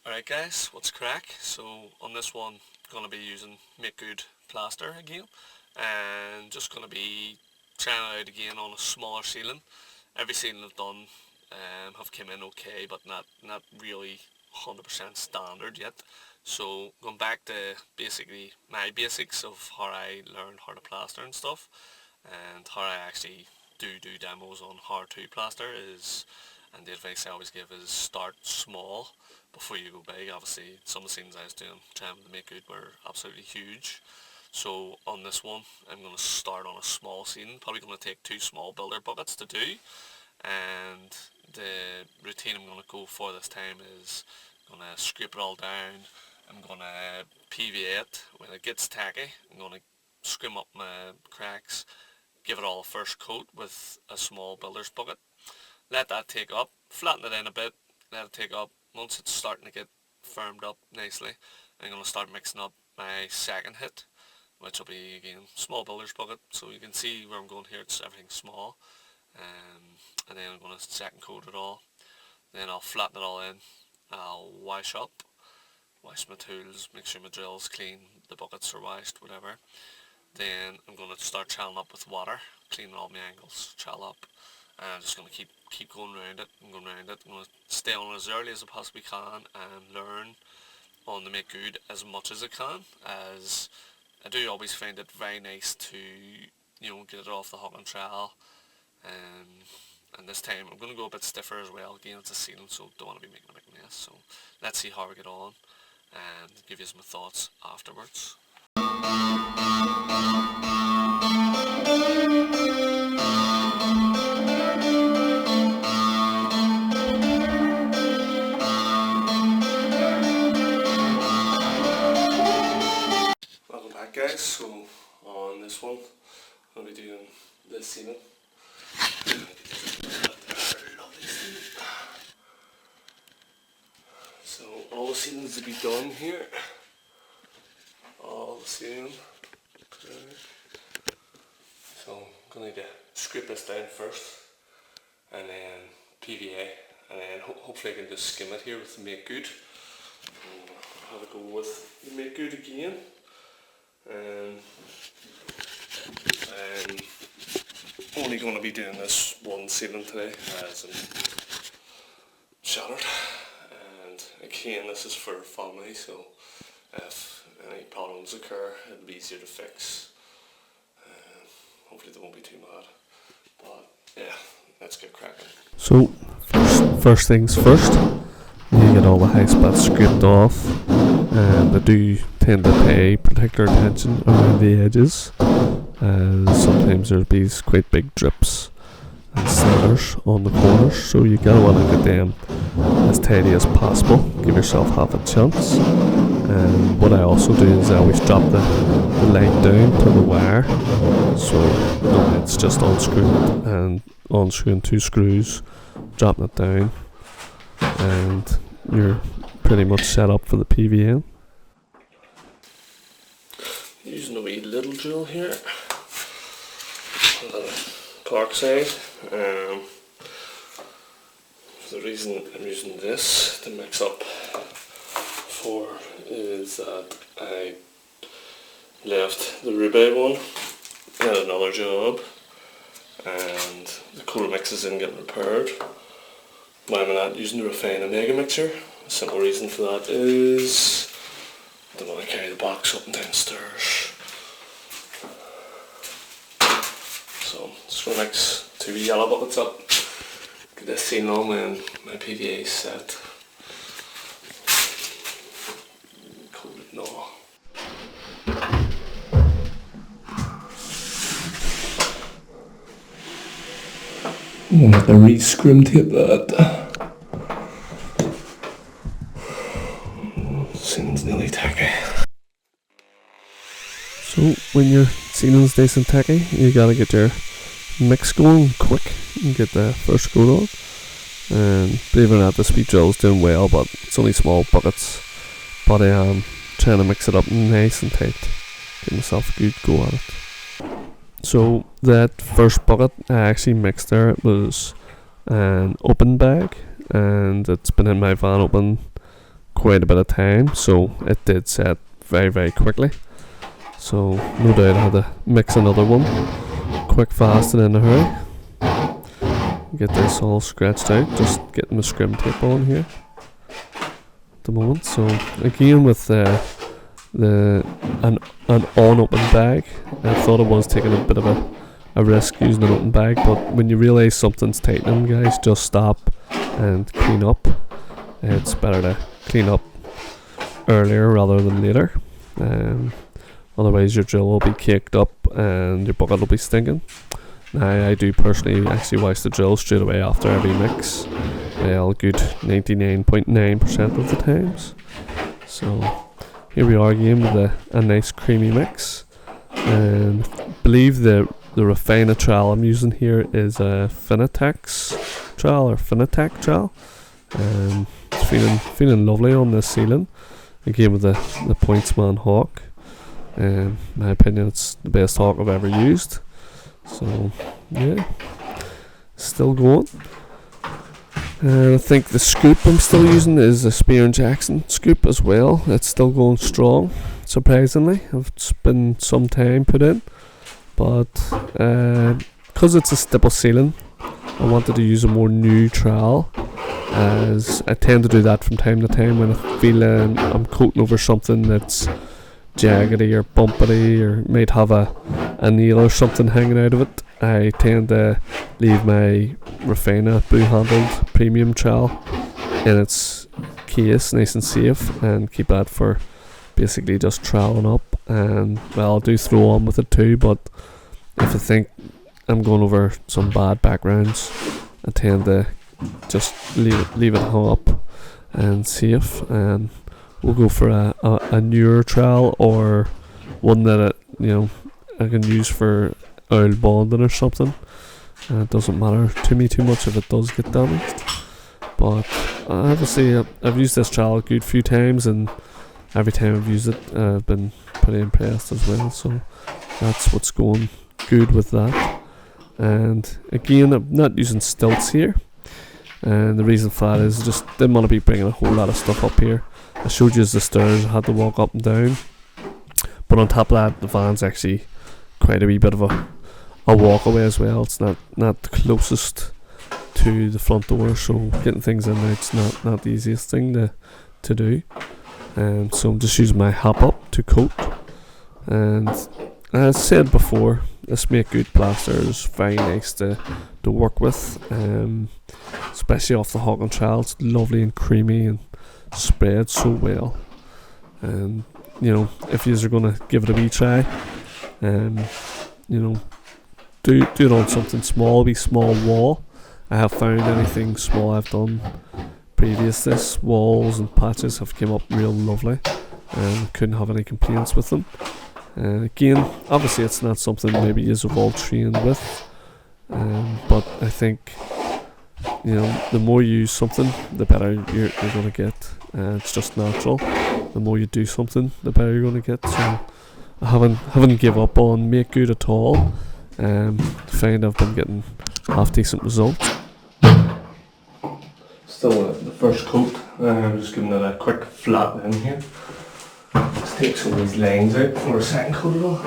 Alright guys, what's crack? So on this one, going to be using Make Good Plaster again, and just going to be trying it out again on a smaller ceiling. Every ceiling I've done have came in okay, but not really 100% standard yet. So going back to basically my basics of how I learned how to plaster and stuff, and how I actually do demos on how to plaster is, and the advice I always give is start small before you go big. Obviously some of the scenes I was doing trying to make good were absolutely huge. So on this one I'm going to start on a small scene, probably going to take two small builder buckets to do, and the routine I'm going to go for this time is I'm going to scrape it all down. I'm going to PVA it. When it gets tacky I'm going to scrim up my cracks, give it all a first coat with a small builder's bucket, let that take up, flatten it in a bit, let it take up. Once it's starting to get firmed up nicely, I'm going to start mixing up my second hit, which will be again small builder's bucket. So you can see where I'm going here, it's everything small, and then I'm going to second coat it all. Then I'll flatten it all in, I'll wash up, wash my tools, make sure my drill's clean, the buckets are washed, whatever. Then I'm going to start challing up with water, cleaning all my angles, chal up, and I'm just going to keep going around it and going around it. I'm going to stay on as early as I possibly can and learn on the Make Good as much as I can, as I do always find it very nice to, get it off the hook and trowel. And this time I'm going to go a bit stiffer as well. Again, it's a ceiling, so don't want to be making a big mess. So let's see how we get on and give you some thoughts afterwards. Welcome back guys, so on this one I'll be doing this ceiling. So all the ceilings to be done here, all the ceiling. So I'm going to scrape this down first and then PVA, and then hopefully I can just skim it here with the Make Good. I'll have a go with the Make Good again. I'm only going to be doing this one ceiling today as I'm shattered, and again this is for family, so if any problems occur it'll be easier to fix. Hopefully they won't be too bad, but yeah, let's get cracking. So first things first, you get all the high spots scraped off, and I do tend to pay particular attention around the edges, as sometimes there'll be quite big drips and slithers on the corners, so you gotta want to get them as tidy as possible, give yourself half a chance. And what I also do is I always drop the line down to the wire, so it's just unscrewing and unscrewing two screws, dropping it down, and you're pretty much set up for the PVN. Using a wee little drill here, Park side. The reason I'm using this to mix up for is that I left the rhubarb one at another job, and the cold mixes didn't get repaired. Why am I not using the refine and mega mixer? The simple reason for that is I don't want to carry the box up and downstairs. So just going to mix two yellow buckets up, get this scene on when my PVA is set. Coat it now. I'm going to have to re-scrim tape that. Seems nearly tacky. So when your ceiling's nice and tacky, you gotta get your mix going quick and get the first coat on. And believe it or not, the speed drill's doing well, but it's only small buckets. But I am trying to mix it up nice and tight, get myself a good go at it. So that first bucket I actually mixed there, it was an open bag, and it's been in my van open quite a bit of time, so it did set very quickly. So no doubt I had to mix another one quick, fast, and in a hurry. Get this all scratched out, just getting the scrim tape on here at the moment. So again, with an unopened bag, I thought I was taking a bit of a risk using an open bag, but when you realise something's tightening, guys, just stop and clean up. It's better to clean up earlier rather than later. Otherwise your drill will be caked up and your bucket will be stinking. Now, I do personally actually wash the drill straight away after every mix, all good 99.9% of the times. So here we are again with a nice creamy mix, and I believe the Refina trowel I'm using here is a Finitex trowel or Finitec trowel. It's feeling lovely on this ceiling. Again with the Pointsman Hawk. In my opinion, it's the best hawk I've ever used. So yeah, still going. I think the scoop I'm still using is a Spear and Jackson scoop as well. It's still going strong, surprisingly. It's been some time put in, but because it's a stipple ceiling, I wanted to use a more new trowel, as I tend to do that from time to time when I feel I'm coating over something that's jaggedy or bumpity or might have a nail or something hanging out of it. I tend to leave my Refina blue-handled premium trowel in its case, nice and safe, and keep that for basically just troweling up. And well, I'll do throw on with it too, but if I think I'm going over some bad backgrounds, I tend to just leave it hung up and safe, and we'll go for a newer trowel or one that I can use for oil bonding or something. It doesn't matter to me too much if it does get damaged. But I have to say I've used this trowel a good few times, and every time I've used it I've been pretty impressed as well. So that's what's going good with that. And again, I'm not using stilts here, and the reason for that is I just didn't want to be bringing a whole lot of stuff up here. I showed you the stairs I had to walk up and down, but on top of that, the van's actually quite a wee bit of a walkaway as well. It's not the closest to the front door, so getting things in there, it's not the easiest thing to do. And so I'm just using my hop up to coat. And as I said before, this Make Good plaster is very nice to work with, especially off the Hawk and Trowel. It's lovely and creamy and spread so well. And if you are going to give it a wee try, do it on something small, be small wall. I have found anything small I've done previous this, walls and patches have came up real lovely, and couldn't have any complaints with them. And again, obviously it's not something maybe you've all trained with, but I think the more you use something, the better you're going to get. It's just natural. The more you do something, the better you're going to get. So I haven't give up on Make Good at all. Find I've been getting half decent results. Still the first coat. I'm just giving it a quick flatten in here. Let's take some of these lines out for a second coat it on.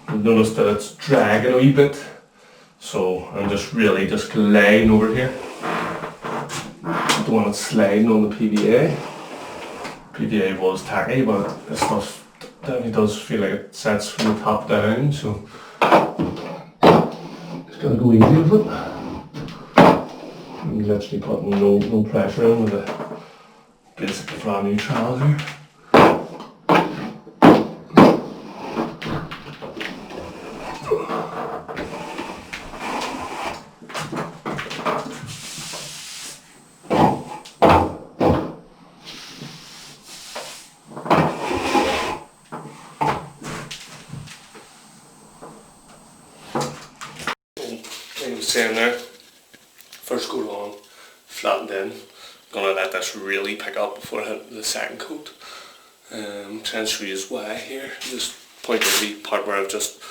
I've noticed that it's dragging a wee bit, so I'm just gliding over here. Don't want it sliding on the PVA. PVA was tacky, but this stuff definitely does feel like it sets from the top down, so just gotta go easy with it. I'm literally putting no pressure in with a basic brand new trowel here. Like I was saying there, first coat on, flattened in. Gonna let this really pick up before I hit the second coat. Trying to show you why here. Just point to the part where I've just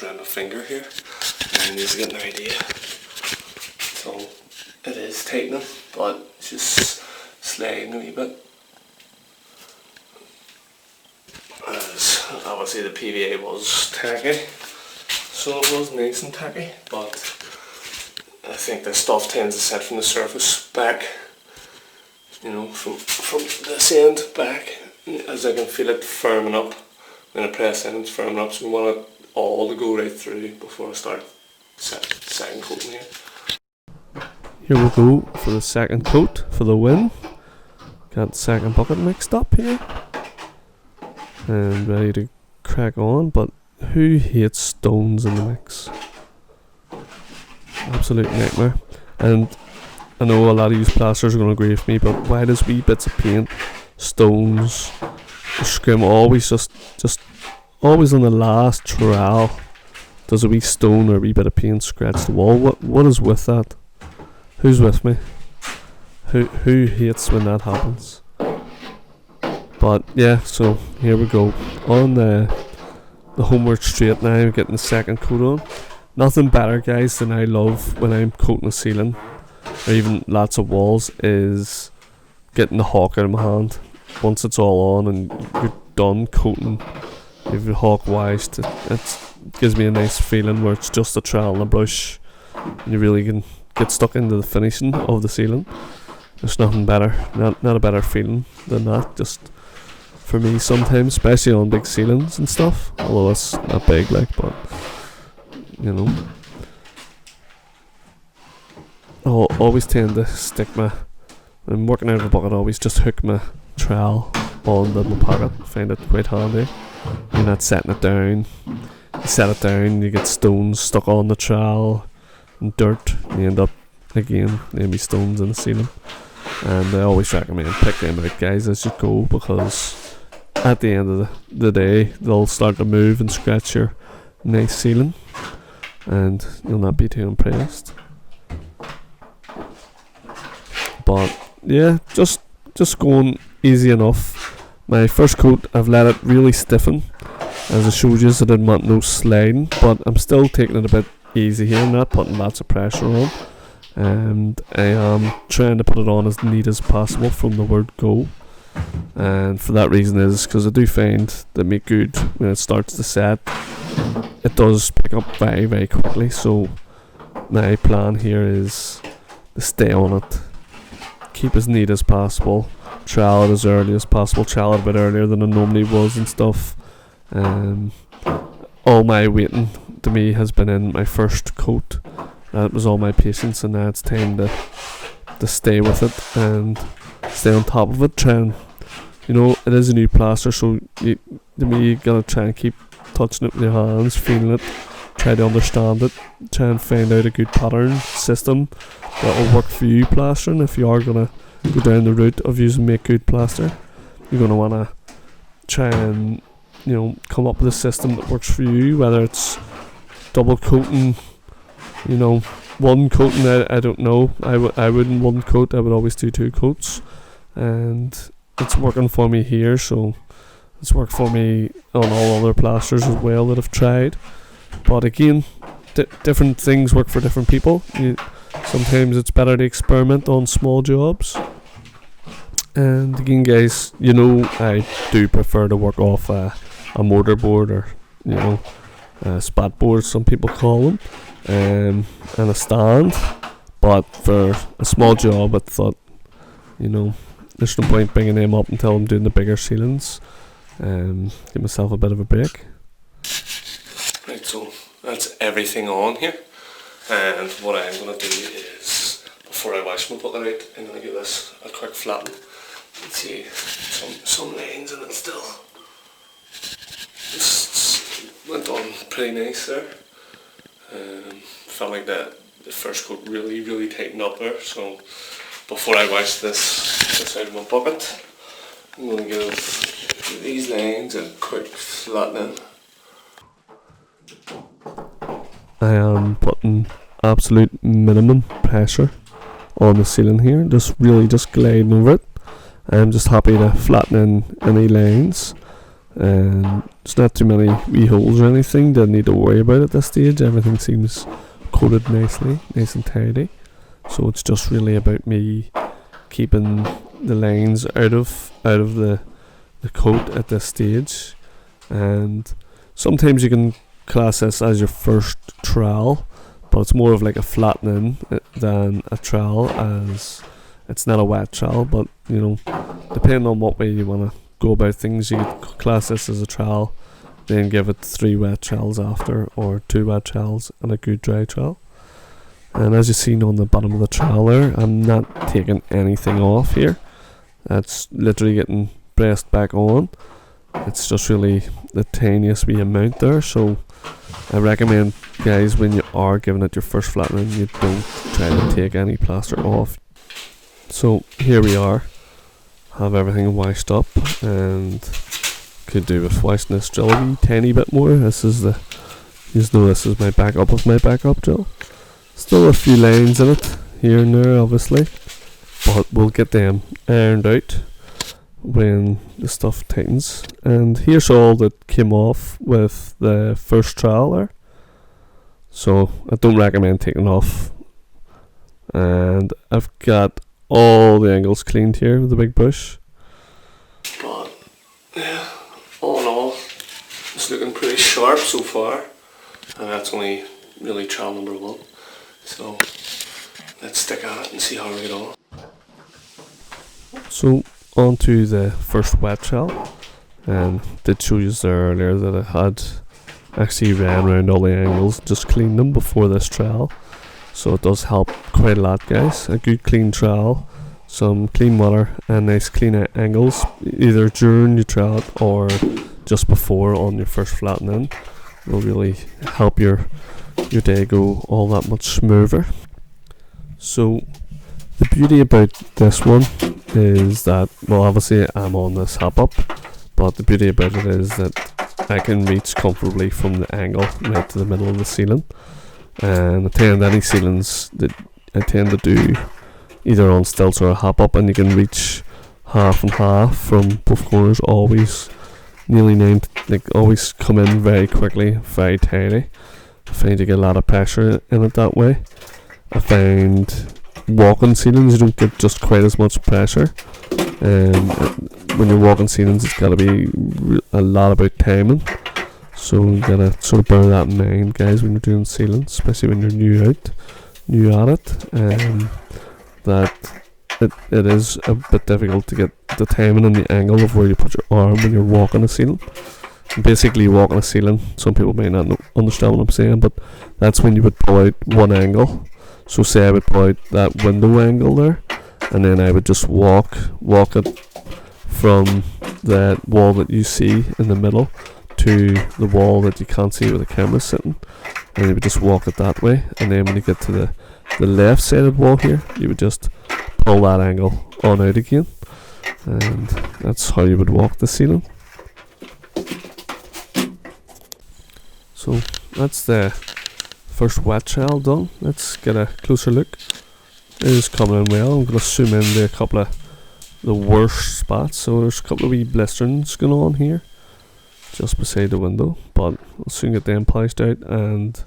ran my finger here, and you get an idea. So it is tightening. but it's just sliding a wee bit. As obviously the PVA was tacky, so it was nice and tacky, but I think the stuff tends to set from the surface back, you know, from this end back, as I can feel it firming up. When I press in, it's firming up, so we want it all to go right through before I start second coating here. Here we go for the second coat for the win. Got the second bucket mixed up here and ready to crack on, but who hates stones in the mix? Absolute nightmare. And I know a lot of you plasters are going to agree with me, but why does wee bits of paint, stones, scrim always always on the last trowel does a wee stone or a wee bit of paint scratch the wall? What is with that? Who's with me? Who hates when that happens? But yeah, so here we go on the homeward straight now. I'm getting the second coat on. Nothing better, guys, than I love when I'm coating a ceiling or even lots of walls is getting the hawk out of my hand. Once it's all on and you're done coating, if your hawk washed, it gives me a nice feeling where it's just a trowel and a brush and you really can get stuck into the finishing of the ceiling. There's nothing better, not a better feeling than that, just for me sometimes, especially on big ceilings and stuff, although it's not big like, but you know, I'll always tend to stick when I'm working out of a bucket, I always just hook my trowel onto my pocket. I find it quite handy. You're not setting it down. You set it down, you get stones stuck on the trowel and dirt, and you end up again maybe stones in the ceiling. And I always recommend pick them out, guys, as you go, because at the end of the day they'll start to move and scratch your nice ceiling and you'll not be too impressed. But yeah, just going easy enough. My first coat, I've let it really stiffen. As I showed you, I didn't want no sliding, but I'm still taking it a bit easy here. I'm not putting lots of pressure on, and I am trying to put it on as neat as possible from the word go. And for that reason is because I do find that make good when it starts to set, it does pick up very, very quickly. So my plan here is to stay on it, keep as neat as possible, trowel it as early as possible, trowel it a bit earlier than I normally was and stuff. All my waiting to me has been in my first coat. That was all my patience, and now it's time to stay with it and stay on top of it. Try and, you know, it is a new plaster, so you gotta try and keep touching it with your hands, feeling it, try to understand it, try and find out a good pattern system that will work for you plastering. If you are gonna go down the route of using make good plaster, you're gonna wanna try and, you know, come up with a system that works for you, whether it's double coating, you know, one coating. I don't know. I wouldn't one coat. I would always do two coats, and it's working for me here. So it's worked for me on all other plasters as well that I've tried. But again, different things work for different people. Sometimes it's better to experiment on small jobs. And again, guys, you know, I do prefer to work off a mortarboard, or, you know, a spat board, some people call them, and a stand. But for a small job, I thought, you know, there's no point bringing them up until I'm doing the bigger ceilings, and give myself a bit of a break. Right, so that's everything on here, and what I'm going to do is, before I wash my bucket out, I'm going to give this a quick flatten. You can see some lines in it still. Just went on pretty nice there. Felt like the first coat really tightened up there, so before I wash this out of my bucket, I'm going to give these lines a quick flattening. I am putting absolute minimum pressure on the ceiling here, just gliding over it. I'm just happy to flatten in any lines, and it's not too many wee holes or anything that I need to worry about at this stage. Everything seems coated nicely, nice and tidy, So it's just really about me keeping the lines out of the coat at this stage. And sometimes you can class this as your first trowel, but it's more of like a flattening than a trowel, as it's not a wet trowel. But you know, depending on what way you want to go about things, you could class this as a trowel, then give it 3 wet trowels after, or 2 wet trowels and a good dry trowel. And as you've seen on the bottom of the trowel there, I'm not taking anything off here. That's literally getting pressed back on. It's just really the tiniest wee amount there. So I recommend, guys, when you are giving it your first flattening, you don't try to take any plaster off. So here we are, have everything washed up, and could do with washing this drill a wee tiny bit more. This is the, you know, this is my backup of my backup drill. Still a few lines in it here and there, obviously, but we'll get them ironed out when the stuff tightens. And here's all that came off with the first trowel there. So I don't recommend taking off. And I've got all the angles cleaned here with the big brush. But yeah, all in all, it's looking pretty sharp so far. And that's only really trowel number 1. So let's stick at it and see how we get on. So on to the first wet trowel, and did show you there earlier that I had actually ran around all the angles, just cleaned them before this trowel. So it does help quite a lot, guys. A good clean trowel, some clean water, and nice clean angles, either during your trowel or just before on your first flattening, will really help your day go all that much smoother. So the beauty about this one is that, well, obviously I'm on this hop up, but the beauty about it is that I can reach comfortably from the angle right to the middle of the ceiling. And I tend any ceilings that I tend to do either on stilts or a hop up, and you can reach half and half from both corners, always nearly named, like always come in very quickly, very tidy. I find you get a lot of pressure in it that way. I find walking ceilings, you don't get just quite as much pressure. When you're walking ceilings, it's got to be a lot about timing. So you gotta sort of bear that in mind, guys, when you're doing ceilings, especially when you're new at it. That it is a bit difficult to get the timing and the angle of where you put your arm when you're walking a ceiling. Basically, walking a ceiling, some people may not understand what I'm saying, but that's when you would pull out one angle. So say I would pull out that window angle there, and then I would just walk it from that wall that you see in the middle to the wall that you can't see where the camera's sitting, and you would just walk it that way. And then when you get to the left sided wall here, you would just pull that angle on out again, and that's how you would walk the ceiling. So that's the first wet trowel done. Let's get a closer look. It is coming in well. I'm going to zoom in to a couple of the worst spots. So there's a couple of wee blisterings going on here just beside the window, but we'll soon get them polished out, and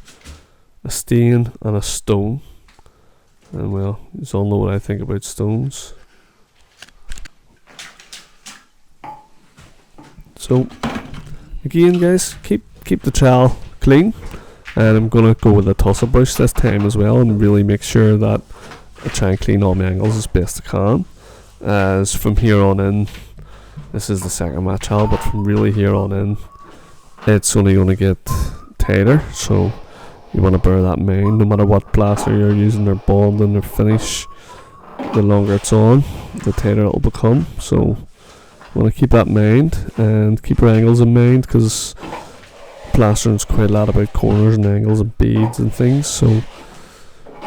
a stain and a stone. And well, you all know what I think about stones. So again, guys, keep the trowel clean, and I'm gonna go with a tussle brush this time as well, and really make sure that I try and clean all my angles as best I can. As from here on in, this is the second wet trowel, but from really here on in, it's only gonna get tighter. So you want to bear that in mind. No matter what plaster you're using, or bonding or finish, the longer it's on, the tighter it'll become. So you want to keep that in mind, and keep your angles in mind, because plastering is quite a lot about corners and angles and beads and things. So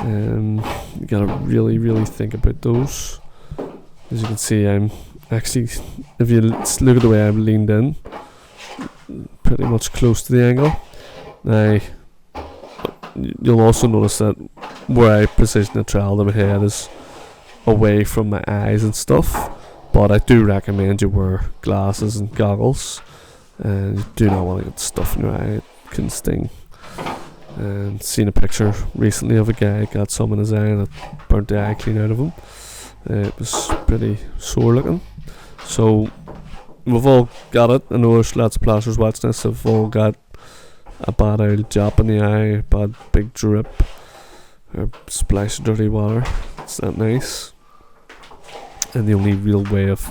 you gotta really think about those. As you can see, I'm actually, if you look at the way I'm leaned in, pretty much close to the angle. Now you'll also notice that where I position the trowel, my head is away from my eyes and stuff, but I do recommend you wear glasses and goggles, and you do not want to get stuff in your eye. It can sting. and seen a picture recently of a guy got some in his eye and it burnt the eye clean out of him. It was pretty sore looking. So we've all got it. I know there's lots of plasters watching this. Have all got a bad old jab in the eye, bad big drip, or splash of dirty water. It's not nice. And the only real way of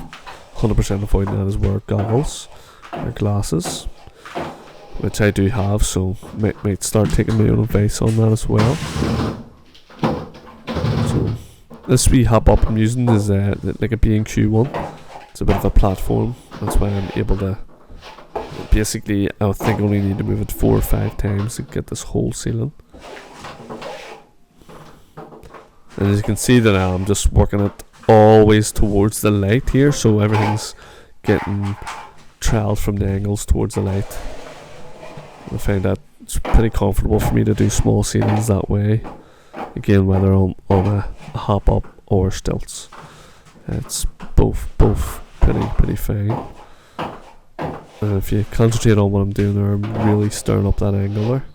100% avoiding that is wear goggles or glasses, which I do have, so might start taking my own advice on that as well. So this wee hop up I'm using is like a B&Q one. It's a bit of a platform. That's why I'm able to basically, I think I only need to move it 4 or 5 times to get this whole ceiling. And as you can see that I'm just working it always towards the light here, so everything's getting troweled from the angles towards the light. I find that it's pretty comfortable for me to do small ceilings that way. Again, whether on a hop up or stilts, it's both pretty fine. And if you concentrate on what I'm doing there, I'm really stirring up that angle there,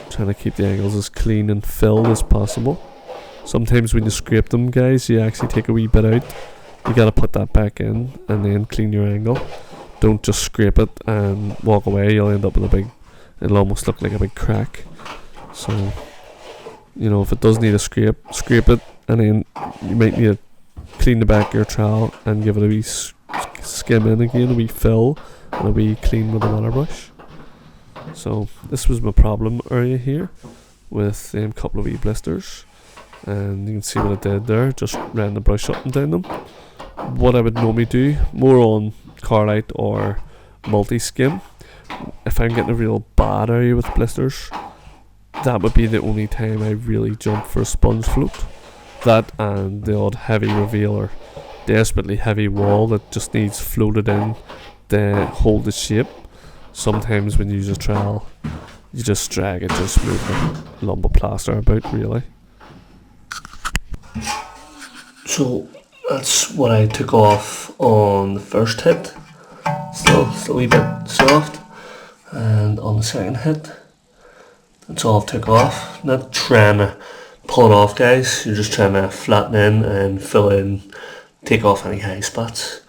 trying to keep the angles as clean and filled as possible. Sometimes when you scrape them, guys, you actually take a wee bit out. You gotta put that back in and then clean your angle. Don't just scrape it and walk away. You'll end up with it'll almost look like a big crack. So, you know, if it does need a scrape it, and then you might need to clean the back of your trowel and give it a wee skim in again, a wee fill, and a wee clean with a water brush. So this was my problem area here with a couple of wee blisters. And you can see what I did there, just ran the brush up and down them. What I would normally do, more on Carlite or multi-skim, if I'm getting a real bad area with blisters, that would be the only time I really jump for a sponge float. That and the odd heavy reveal or desperately heavy wall that just needs floated in to hold the shape. Sometimes when you use a trowel, you just drag it, just move the lump of plaster about really. So that's what I took off on the first hit. Still a wee bit soft. And on the second hit, that's all I took off. Not trying to pull it off, guys. You're just trying to flatten in and fill in, take off any high spots.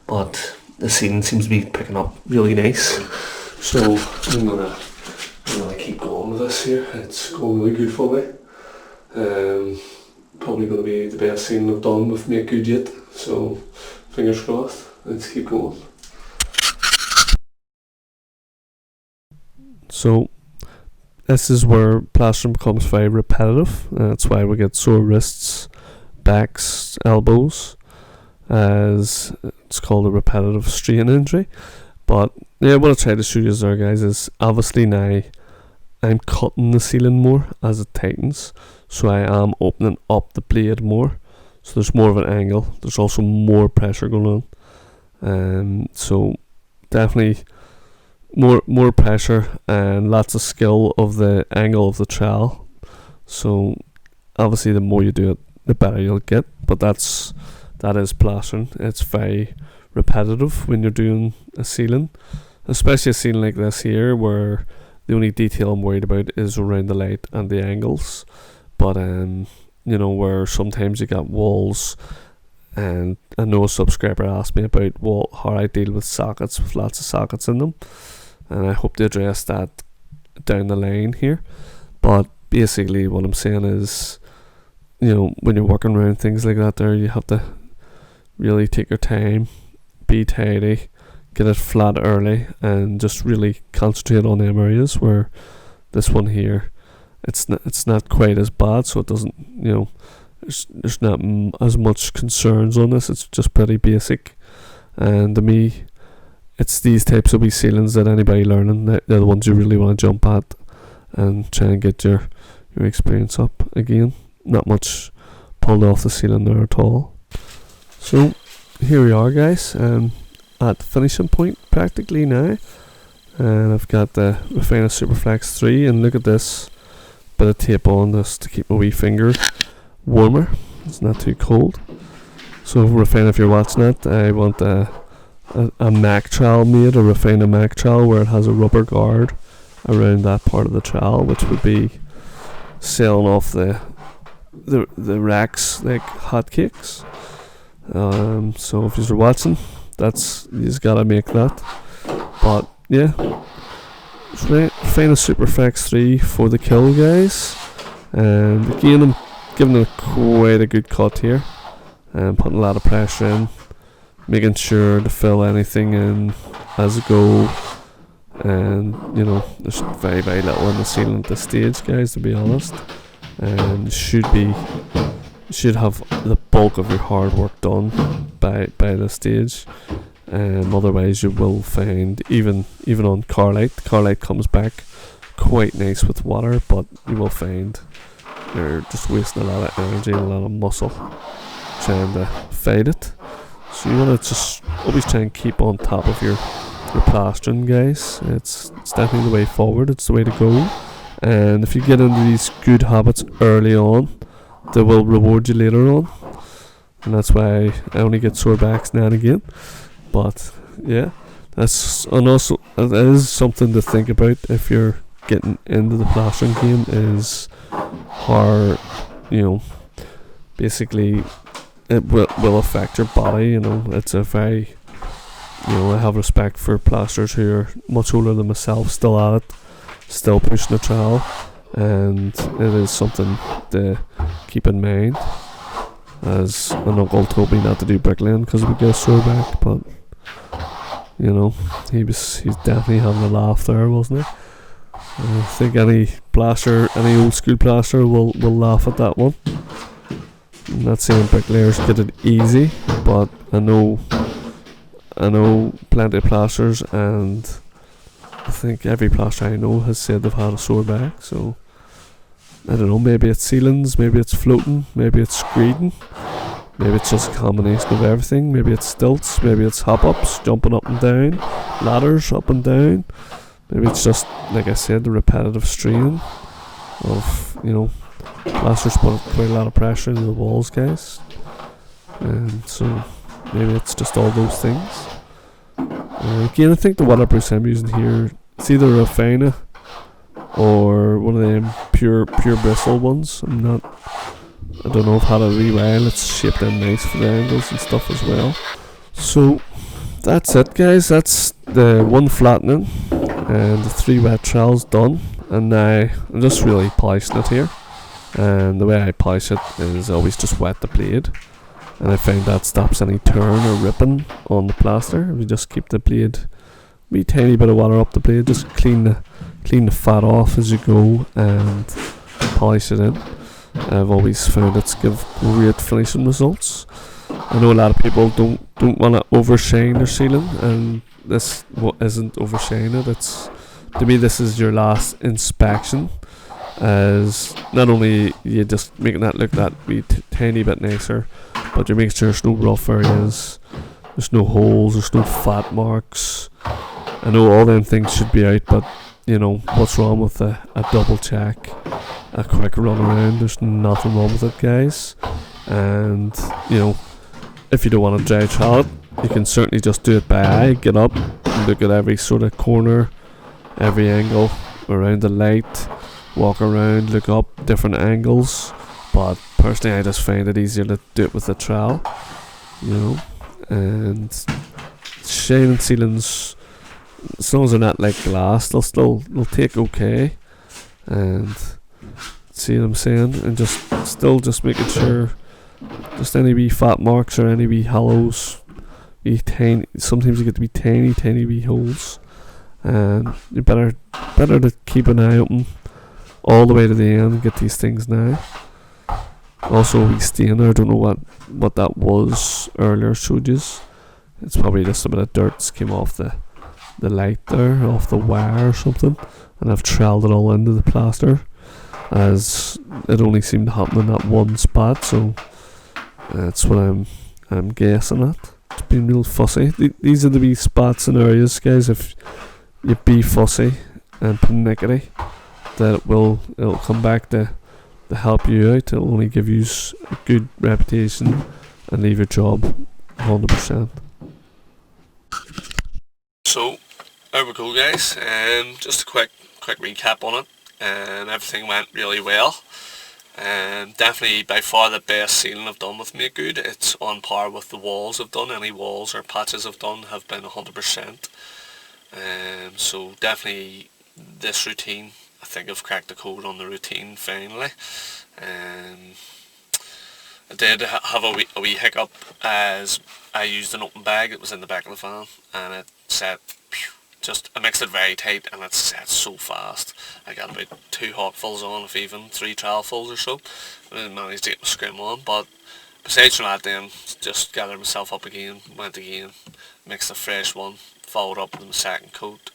But the ceiling seems to be picking up really nice. So I'm gonna keep going with this here. It's going really good for me. Probably going to be the best ceiling I've done with Make Good yet, so fingers crossed. Let's keep going. So this is where plastering becomes very repetitive. That's why we get sore wrists, backs, elbows, as it's called a repetitive strain injury. But yeah, what I try to show you there, guys, is obviously now I'm cutting the ceiling more as it tightens, so I am opening up the blade more, so there's more of an angle. There's also more pressure going on, so definitely more pressure and lots of skill of the angle of the trowel. So obviously the more you do it, the better you'll get. But that is plastering. It's very repetitive when you're doing a ceiling, especially a ceiling like this here, where the only detail I'm worried about is around the light and the angles. But you know, where sometimes you got walls, and I know a subscriber asked me about how I deal with sockets with lots of sockets in them, and I hope to address that down the line here. But basically what I'm saying is, you know, when you're working around things like that there, you have to really take your time, be tidy, get it flat early, and just really concentrate on them areas. Where this one here, it's not quite as bad, so it doesn't, you know, there's not as much concerns on this. It's just pretty basic, and to me, it's these types of wee ceilings that anybody learning, they're the ones you really want to jump at and try and get your experience up again. Not much pulled off the ceiling there at all. So here we are, guys, at the finishing point practically now, and I've got the Refiner Superflex 3, and look at this bit of tape on this to keep my wee finger warmer. It's not too cold. So Refiner, if you're watching it, I want a Mac trowel made, a Refiner Mac trowel, where it has a rubber guard around that part of the trowel, which would be selling off the racks like hotcakes. So if you're watching, that's, you just gotta make that. But yeah, find a Super Flex 3 for the kill, guys. And again, I'm giving it quite a good cut here, and putting a lot of pressure in, making sure to fill anything in as I go. And you know, there's very little in the ceiling at this stage, guys, to be honest. And should have the bulk of your hard work done by this stage. Otherwise you will find, even on Carlite comes back quite nice with water, but you will find you're just wasting a lot of energy and a lot of muscle trying to fight it. So you want to just always try and keep on top of your plastering, guys. It's definitely the way forward, it's the way to go. And if you get into these good habits early on, they will reward you later on. And that's why I only get sore backs now and again. But yeah, and also it is something to think about if you're getting into the plastering game, is how, you know, basically it will affect your body. You know, it's a very, you know, I have respect for plasters who are much older than myself, still at it, still pushing the trowel, and it is something to keep in mind. As an uncle told me not to do bricklaying because we get a sore back, but you know, he's definitely having a laugh there, wasn't he? I think any old school plaster will laugh at that one. I'm not saying bricklayers get it easy, but I know plenty of plasters, and I think every plaster I know has said they've had a sore back. So I don't know, maybe it's ceilings, maybe it's floating, maybe it's screeding, maybe it's just a combination of everything. Maybe it's stilts, maybe it's hop-ups, jumping up and down, ladders up and down. Maybe it's just, like I said, the repetitive strain of, you know, plasters put quite a lot of pressure into the walls, guys. And so maybe it's just all those things. Again, I think the waterproofs I'm using here, it's either a finer or one of them pure bristle ones. I don't know if I had a rewire. It's shaped in nice for the angles and stuff as well. So that's it, guys. That's the one flattening and the 3 wet trowels done, and now I'm just really polishing it here. And the way I polish it is always just wet the blade, and I find that stops any turn or ripping on the plaster. If you just keep the blade, wee tiny bit of water up the blade, just clean the fat off as you go and polish it in. I've always found it's give great finishing results. I know a lot of people don't want to overshine their ceiling, and this isn't overshining it. It's, to me, this is your last inspection, as not only you just making that look that wee tiny bit nicer, but you're making sure there's no rough areas, there's no holes, there's no fat marks. I know all them things should be out, but you know, what's wrong with a double check, a quick run around? There's nothing wrong with it, guys. And you know, if you don't want to dry trowel it, you can certainly just do it by eye. Get up, look at every sort of corner, every angle around the light, walk around, look up different angles. But personally, I just find it easier to do it with a trowel, you know. And shining ceilings, as long as they're not like glass, they'll take okay. And see what I'm saying? And just making sure, just any wee fat marks or any wee hollows, wee tiny. Sometimes you get to be tiny wee holes, and you better to keep an eye open all the way to the end and get these things now. Also, a wee stain there. I don't know what that was earlier. Showed you. It's probably just a bit of dirt that came off the light there, off the wire or something, and I've troweled it all into the plaster, as it only seemed to happen in that one spot. So that's what I'm guessing at. It's been real fussy. These are the wee spots and areas, guys. If you be fussy and pernickety, that it'll come back to help you out. It'll only give you a good reputation and leave your job 100%. So There we go, guys. Just a quick recap on it. Everything went really well. Definitely by far the best sealing I've done with Make Good. It's on par with the walls I've done. Any walls or patches I've done have been 100%. So definitely this routine, I think I've cracked the code on the routine finally. Um, I did have a wee hiccup as I used an open bag that was in the back of the van, and it set, I mixed it very tight and it set so fast. I got about 2 hotfills on, if even 3 trowelfuls or so. I didn't manage to get my scrim on, but besides from that then, just gathered myself up again, went again, mixed a fresh one, followed up with my second coat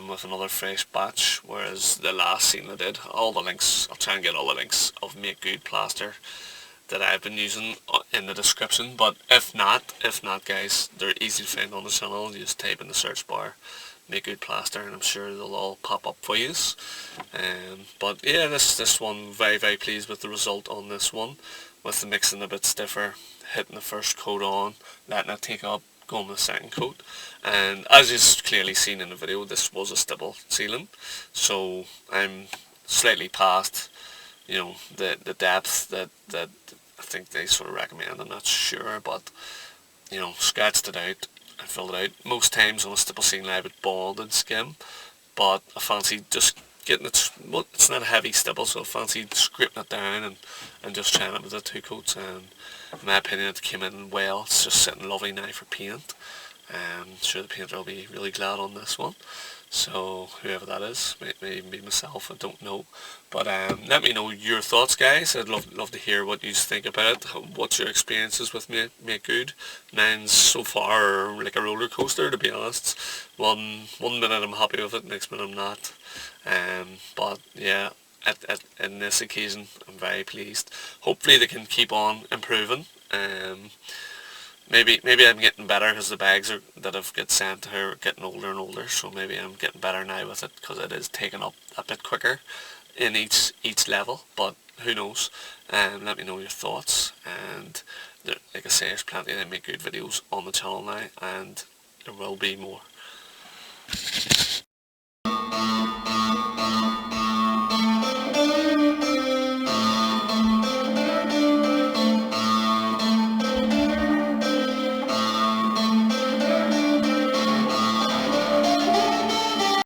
with another fresh batch, whereas the last scene I did, all the links, I'll try and get all the links of Make Good Plaster that I've been using in the description, but if not guys, they're easy to find on the channel. You just type in the search bar Make Good Plaster and I'm sure they'll all pop up for you. But yeah, this one, very pleased with the result on this one, with the mixing a bit stiffer, hitting the first coat on, letting it take up, going with the second coat. And as you've clearly seen in the video, this was a stipple sealing, so I'm slightly past, you know, the depth that I think they sort of recommend. I'm not sure, but you know, scratched it out and filled it out. Most times on a stipple sealing I would bond and skim, but I fancy just getting it. Well, it's not a heavy stipple, so I fancy scraping it down and just trying it with the 2 coats. And in my opinion, it came in well. It's just sitting lovely now for paint. I'm sure the painter will be really glad on this one. So whoever that is, may be myself, I don't know. But let me know your thoughts, guys. I'd love to hear what you think about it. What's your experiences with Make Good? Mine's so far like a roller coaster, to be honest. One minute I'm happy with it, next minute I'm not. But yeah, in this occasion, I'm very pleased. Hopefully they can keep on improving. Maybe I'm getting better because the bags that I've got sent to her are getting older and older, so maybe I'm getting better now with it because it is taking up a bit quicker in each level, but who knows. Let me know your thoughts, and like I say, there's plenty of Make Good videos on the channel now, and there will be more.